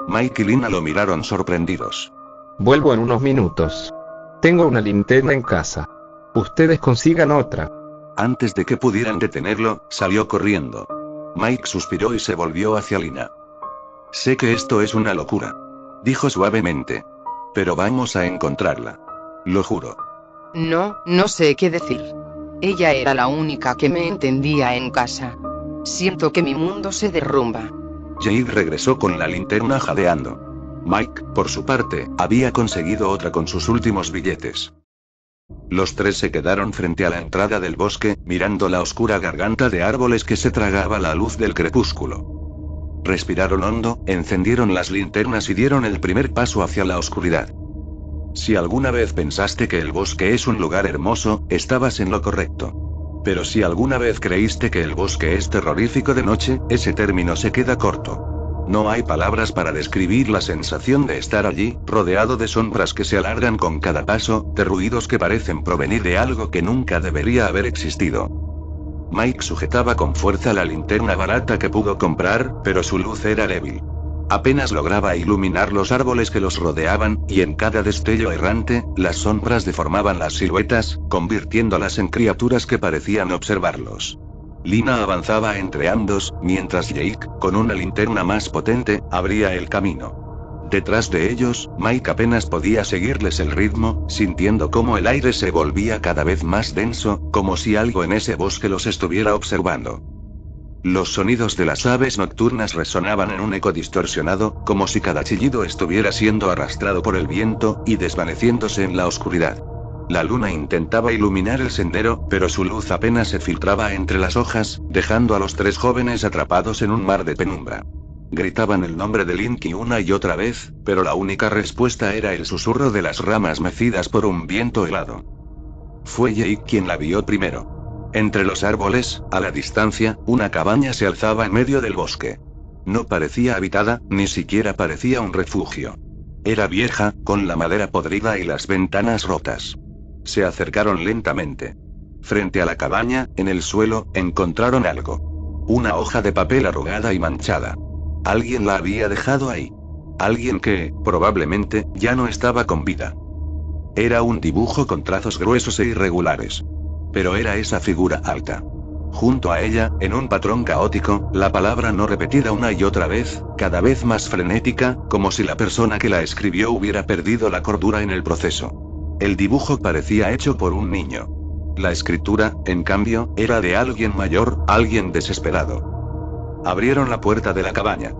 Mike y Lina lo miraron sorprendidos. Vuelvo en unos minutos. Tengo una linterna en casa. Ustedes consigan otra. Antes de que pudieran detenerlo, salió corriendo. Mike suspiró y se volvió hacia Lina. Sé que esto es una locura, dijo suavemente. Pero vamos a encontrarla. Lo juro. No sé qué decir. Ella era la única que me entendía en casa. Siento que mi mundo se derrumba. Jade regresó con la linterna jadeando. Mike, por su parte, había conseguido otra con sus últimos billetes. Los tres se quedaron frente a la entrada del bosque, mirando la oscura garganta de árboles que se tragaba la luz del crepúsculo. Respiraron hondo, encendieron las linternas y dieron el primer paso hacia la oscuridad. Si alguna vez pensaste que el bosque es un lugar hermoso, estabas en lo correcto. Pero si alguna vez creíste que el bosque es terrorífico de noche, ese término se queda corto. No hay palabras para describir la sensación de estar allí, rodeado de sombras que se alargan con cada paso, de ruidos que parecen provenir de algo que nunca debería haber existido. Mike sujetaba con fuerza la linterna barata que pudo comprar, pero su luz era débil. Apenas lograba iluminar los árboles que los rodeaban, y en cada destello errante, las sombras deformaban las siluetas, convirtiéndolas en criaturas que parecían observarlos. Lina avanzaba entre ambos, mientras Jake, con una linterna más potente, abría el camino. Detrás de ellos, Mike apenas podía seguirles el ritmo, sintiendo cómo el aire se volvía cada vez más denso, como si algo en ese bosque los estuviera observando. Los sonidos de las aves nocturnas resonaban en un eco distorsionado, como si cada chillido estuviera siendo arrastrado por el viento, y desvaneciéndose en la oscuridad. La luna intentaba iluminar el sendero, pero su luz apenas se filtraba entre las hojas, dejando a los tres jóvenes atrapados en un mar de penumbra. Gritaban el nombre de Linky una y otra vez, pero la única respuesta era el susurro de las ramas mecidas por un viento helado. Fue Jake quien la vio primero. Entre los árboles, a la distancia, una cabaña se alzaba en medio del bosque. No parecía habitada, ni siquiera parecía un refugio. Era vieja, con la madera podrida y las ventanas rotas. Se acercaron lentamente. Frente a la cabaña, en el suelo, encontraron algo. Una hoja de papel arrugada y manchada. Alguien la había dejado ahí. Alguien que, probablemente, ya no estaba con vida. Era un dibujo con trazos gruesos e irregulares. Pero era esa figura alta. Junto a ella, en un patrón caótico, la palabra no repetida una y otra vez, cada vez más frenética, como si la persona que la escribió hubiera perdido la cordura en el proceso. El dibujo parecía hecho por un niño. La escritura, en cambio, era de alguien mayor, alguien desesperado. Abrieron la puerta de la cabaña.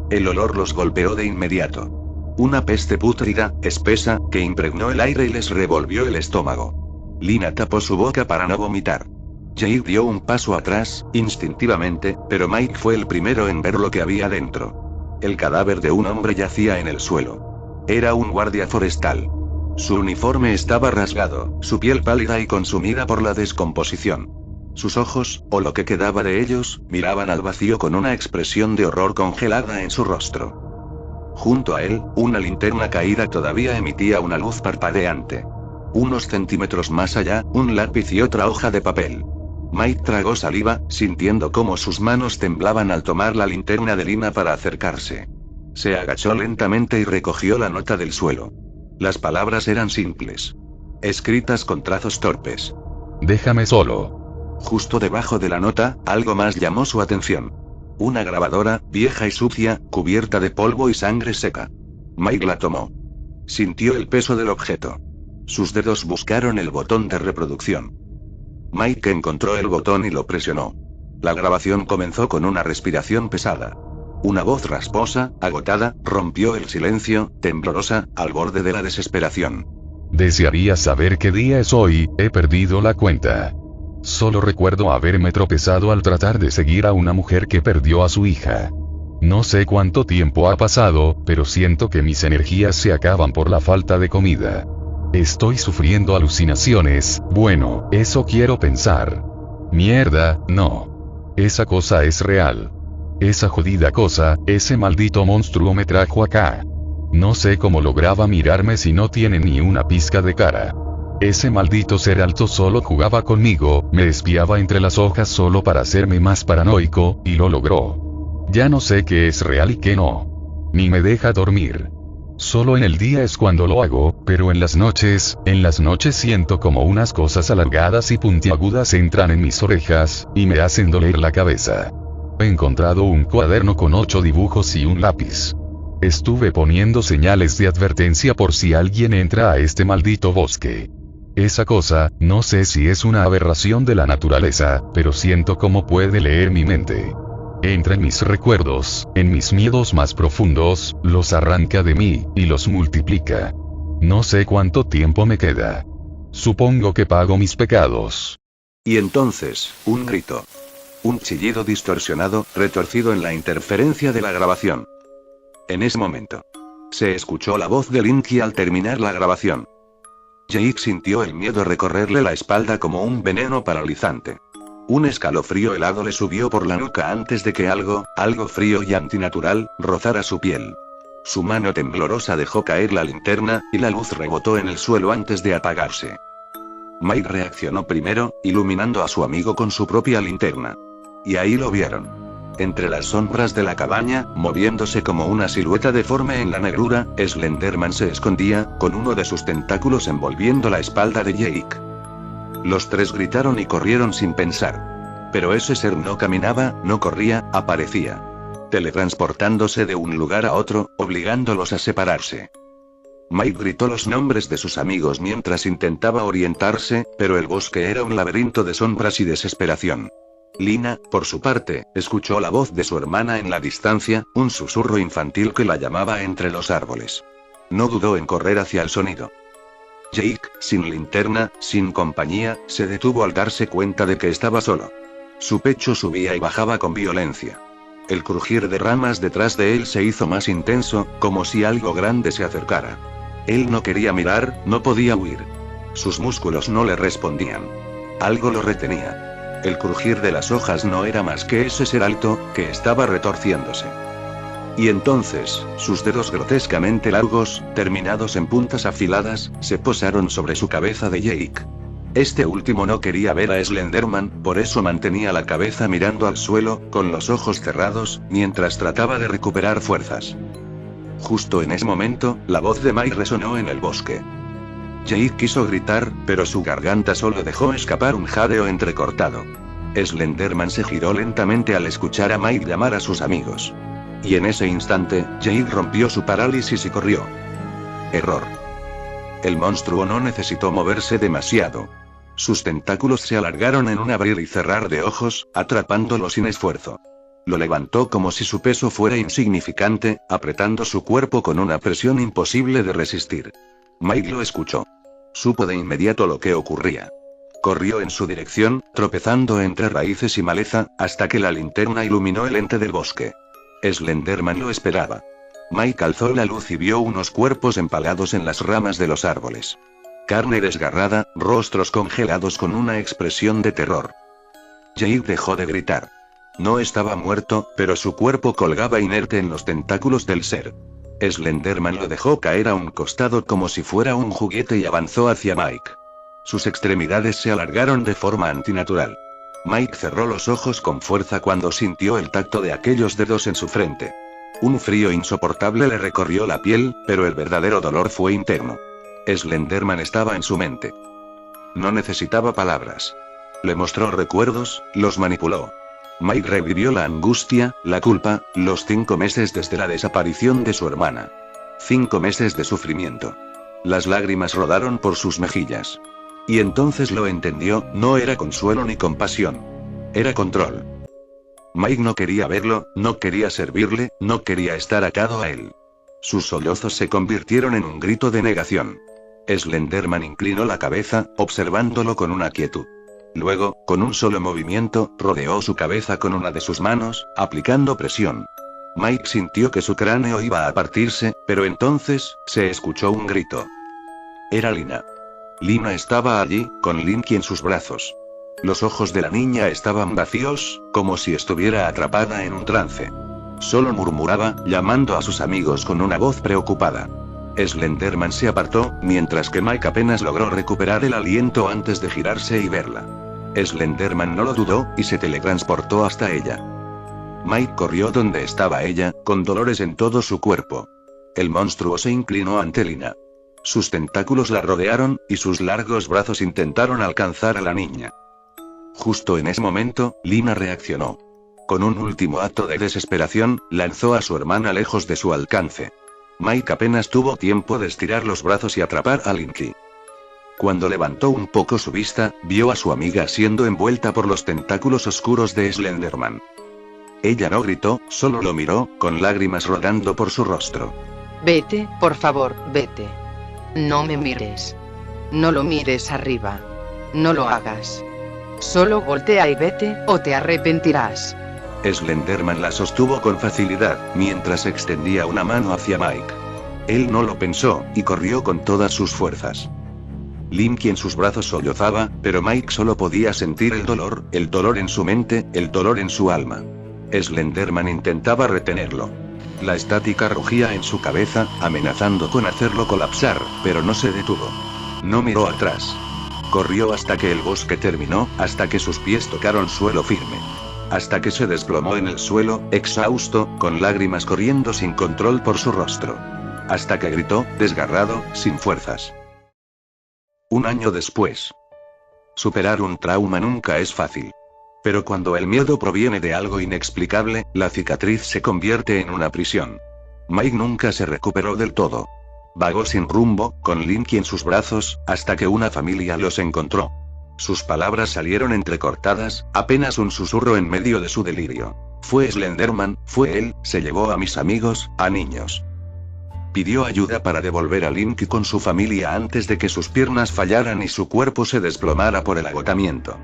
El olor los golpeó de inmediato. Una peste pútrida, espesa, que impregnó el aire y les revolvió el estómago. Lina tapó su boca para no vomitar. Jade dio un paso atrás, instintivamente, pero Mike fue el primero en ver lo que había dentro. El cadáver de un hombre yacía en el suelo. Era un guardia forestal. Su uniforme estaba rasgado, su piel pálida y consumida por la descomposición. Sus ojos, o lo que quedaba de ellos, miraban al vacío con una expresión de horror congelada en su rostro. Junto a él, una linterna caída todavía emitía una luz parpadeante. Unos centímetros más allá, un lápiz y otra hoja de papel. Mike tragó saliva, sintiendo cómo sus manos temblaban al tomar la linterna de Lina para acercarse. Se agachó lentamente y recogió la nota del suelo. Las palabras eran simples. Escritas con trazos torpes. Déjame solo. Justo debajo de la nota, algo más llamó su atención. Una grabadora, vieja y sucia, cubierta de polvo y sangre seca. Mike la tomó. Sintió el peso del objeto. Sus dedos buscaron el botón de reproducción. Mike encontró el botón y lo presionó. La grabación comenzó con una respiración pesada. Una voz rasposa, agotada, rompió el silencio, temblorosa, al borde de la desesperación. Desearía saber qué día es hoy, he perdido la cuenta. Solo recuerdo haberme tropezado al tratar de seguir a una mujer que perdió a su hija. No sé cuánto tiempo ha pasado, pero siento que mis energías se acaban por la falta de comida. Estoy sufriendo alucinaciones, bueno, eso quiero pensar. Mierda, no. Esa cosa es real. Esa jodida cosa, ese maldito monstruo me trajo acá. No sé cómo lograba mirarme si no tiene ni una pizca de cara. Ese maldito ser alto solo jugaba conmigo, me espiaba entre las hojas solo para hacerme más paranoico, y lo logró. Ya no sé qué es real y qué no. Ni me deja dormir. Solo en el día es cuando lo hago, pero en las noches siento como unas cosas alargadas y puntiagudas entran en mis orejas, y me hacen doler la cabeza. He encontrado un cuaderno con 8 dibujos y un lápiz. Estuve poniendo señales de advertencia por si alguien entra a este maldito bosque. Esa cosa, no sé si es una aberración de la naturaleza, pero siento cómo puede leer mi mente. Entra en mis recuerdos, en mis miedos más profundos, los arranca de mí, y los multiplica. No sé cuánto tiempo me queda. Supongo que pago mis pecados. Y entonces, un grito. Un chillido distorsionado, retorcido en la interferencia de la grabación. En ese momento, se escuchó la voz de Linky al terminar la grabación. Jake sintió el miedo recorrerle la espalda como un veneno paralizante. Un escalofrío helado le subió por la nuca antes de que algo frío y antinatural, rozara su piel. Su mano temblorosa dejó caer la linterna, y la luz rebotó en el suelo antes de apagarse. Mike reaccionó primero, iluminando a su amigo con su propia linterna. Y ahí lo vieron. Entre las sombras de la cabaña, moviéndose como una silueta deforme en la negrura, Slenderman se escondía, con uno de sus tentáculos envolviendo la espalda de Jake. Los tres gritaron y corrieron sin pensar. Pero ese ser no caminaba, no corría, aparecía. Teletransportándose de un lugar a otro, obligándolos a separarse. Mike gritó los nombres de sus amigos mientras intentaba orientarse, pero el bosque era un laberinto de sombras y desesperación. Lina, por su parte, escuchó la voz de su hermana en la distancia, un susurro infantil que la llamaba entre los árboles. No dudó en correr hacia el sonido. Jake, sin linterna, sin compañía, se detuvo al darse cuenta de que estaba solo. Su pecho subía y bajaba con violencia. El crujir de ramas detrás de él se hizo más intenso, como si algo grande se acercara. Él no quería mirar, no podía huir. Sus músculos no le respondían. Algo lo retenía. El crujir de las hojas no era más que ese ser alto, que estaba retorciéndose. Y entonces, sus dedos grotescamente largos, terminados en puntas afiladas, se posaron sobre su cabeza de Jake. Este último no quería ver a Slenderman, por eso mantenía la cabeza mirando al suelo, con los ojos cerrados, mientras trataba de recuperar fuerzas. Justo en ese momento, la voz de Mike resonó en el bosque. Jake quiso gritar, pero su garganta solo dejó escapar un jadeo entrecortado. Slenderman se giró lentamente al escuchar a Mike llamar a sus amigos. Y en ese instante, Jake rompió su parálisis y corrió. Error. El monstruo no necesitó moverse demasiado. Sus tentáculos se alargaron en un abrir y cerrar de ojos, atrapándolo sin esfuerzo. Lo levantó como si su peso fuera insignificante, apretando su cuerpo con una presión imposible de resistir. Mike lo escuchó. Supo de inmediato lo que ocurría. Corrió en su dirección, tropezando entre raíces y maleza, hasta que la linterna iluminó el ente del bosque. Slenderman lo esperaba. Mike alzó la luz y vio unos cuerpos empalados en las ramas de los árboles. Carne desgarrada, rostros congelados con una expresión de terror. Jake dejó de gritar. No estaba muerto, pero su cuerpo colgaba inerte en los tentáculos del ser. Slenderman lo dejó caer a un costado como si fuera un juguete y avanzó hacia Mike. Sus extremidades se alargaron de forma antinatural. Mike cerró los ojos con fuerza cuando sintió el tacto de aquellos dedos en su frente. Un frío insoportable le recorrió la piel, pero el verdadero dolor fue interno. Slenderman estaba en su mente. No necesitaba palabras. Le mostró recuerdos, los manipuló. Mike revivió la angustia, la culpa, los 5 meses desde la desaparición de su hermana. 5 meses de sufrimiento. Las lágrimas rodaron por sus mejillas. Y entonces lo entendió, no era consuelo ni compasión. Era control. Mike no quería verlo, no quería servirle, no quería estar atado a él. Sus sollozos se convirtieron en un grito de negación. Slenderman inclinó la cabeza, observándolo con una quietud. Luego, con un solo movimiento, rodeó su cabeza con una de sus manos, aplicando presión. Mike sintió que su cráneo iba a partirse, pero entonces, se escuchó un grito. Era Lina. Lina estaba allí, con Linky en sus brazos. Los ojos de la niña estaban vacíos, como si estuviera atrapada en un trance. Solo murmuraba, llamando a sus amigos con una voz preocupada. Slenderman se apartó, mientras que Mike apenas logró recuperar el aliento antes de girarse y verla. Slenderman no lo dudó, y se teletransportó hasta ella. Mike corrió donde estaba ella, con dolores en todo su cuerpo. El monstruo se inclinó ante Lina. Sus tentáculos la rodearon, y sus largos brazos intentaron alcanzar a la niña. Justo en ese momento, Lina reaccionó. Con un último acto de desesperación, lanzó a su hermana lejos de su alcance. Mike apenas tuvo tiempo de estirar los brazos y atrapar a Linky. Cuando levantó un poco su vista, vio a su amiga siendo envuelta por los tentáculos oscuros de Slenderman. Ella no gritó, solo lo miró, con lágrimas rodando por su rostro. Vete, por favor, vete. No me mires. No lo mires arriba. No lo hagas. Solo voltea y vete, o te arrepentirás. Slenderman la sostuvo con facilidad, mientras extendía una mano hacia Mike. Él no lo pensó, y corrió con todas sus fuerzas. Linky en sus brazos sollozaba, pero Mike solo podía sentir el dolor en su mente, el dolor en su alma. Slenderman intentaba retenerlo. La estática rugía en su cabeza, amenazando con hacerlo colapsar, pero no se detuvo. No miró atrás. Corrió hasta que el bosque terminó, hasta que sus pies tocaron suelo firme. Hasta que se desplomó en el suelo, exhausto, con lágrimas corriendo sin control por su rostro. Hasta que gritó, desgarrado, sin fuerzas. Un año después. Superar un trauma nunca es fácil. Pero cuando el miedo proviene de algo inexplicable, la cicatriz se convierte en una prisión. Mike nunca se recuperó del todo. Vagó sin rumbo, con Linky en sus brazos, hasta que una familia los encontró. Sus palabras salieron entrecortadas, apenas un susurro en medio de su delirio. Fue Slenderman, fue él, se llevó a mis amigos, a niños. Pidió ayuda para devolver a Linky con su familia antes de que sus piernas fallaran y su cuerpo se desplomara por el agotamiento.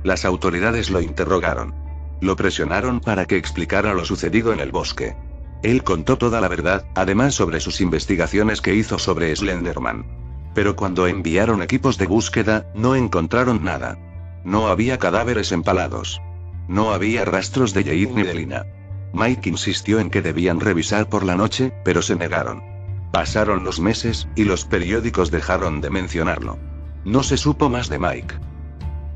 Las autoridades lo interrogaron. Lo presionaron para que explicara lo sucedido en el bosque. Él contó toda la verdad, además sobre sus investigaciones que hizo sobre Slenderman. Pero cuando enviaron equipos de búsqueda, no encontraron nada. No había cadáveres empalados. No había rastros de Jade ni de Lina. Mike insistió en que debían revisar por la noche, pero se negaron. Pasaron los meses, y los periódicos dejaron de mencionarlo. No se supo más de Mike.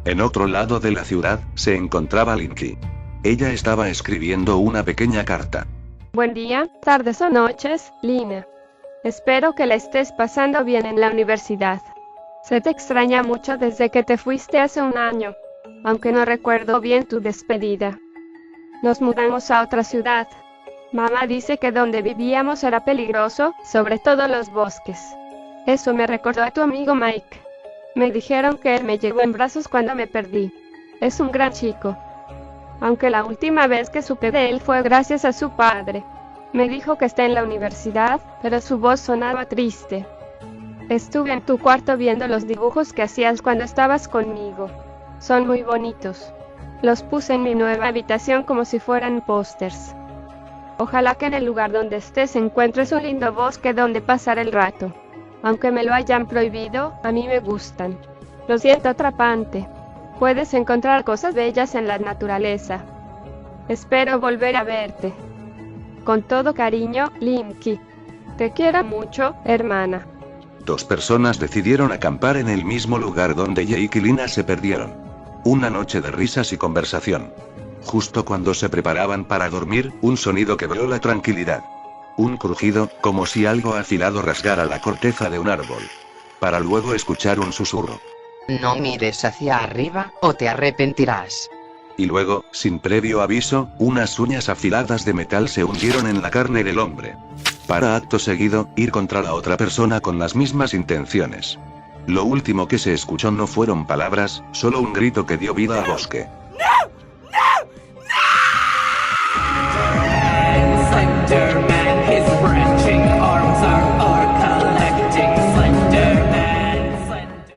En otro lado de la ciudad, se encontraba Linky. Ella estaba escribiendo una pequeña carta. Buen día, tardes o noches, Lina. Espero que la estés pasando bien en la universidad. Se te extraña mucho desde que te fuiste hace un año, aunque no recuerdo bien tu despedida. Nos mudamos a otra ciudad. Mamá dice que donde vivíamos era peligroso, sobre todo los bosques. Eso me recordó a tu amigo Mike. Me dijeron que él me llevó en brazos cuando me perdí. Es un gran chico. Aunque la última vez que supe de él fue gracias a su padre. Me dijo que está en la universidad, pero su voz sonaba triste. Estuve en tu cuarto viendo los dibujos que hacías cuando estabas conmigo. Son muy bonitos. Los puse en mi nueva habitación como si fueran pósters. Ojalá que en el lugar donde estés encuentres un lindo bosque donde pasar el rato. Aunque me lo hayan prohibido, a mí me gustan. Lo siento atrapante. Puedes encontrar cosas bellas en la naturaleza. Espero volver a verte. Con todo cariño, Limki. Te quiero mucho, hermana. 2 personas decidieron acampar en el mismo lugar donde Jake y Lina se perdieron. Una noche de risas y conversación. Justo cuando se preparaban para dormir, un sonido quebró la tranquilidad. Un crujido, como si algo afilado rasgara la corteza de un árbol. Para luego escuchar un susurro. No mires hacia arriba, o te arrepentirás. Y luego, sin previo aviso, unas uñas afiladas de metal se hundieron en la carne del hombre. Para acto seguido, ir contra la otra persona con las mismas intenciones. Lo último que se escuchó no fueron palabras, solo un grito que dio vida al bosque.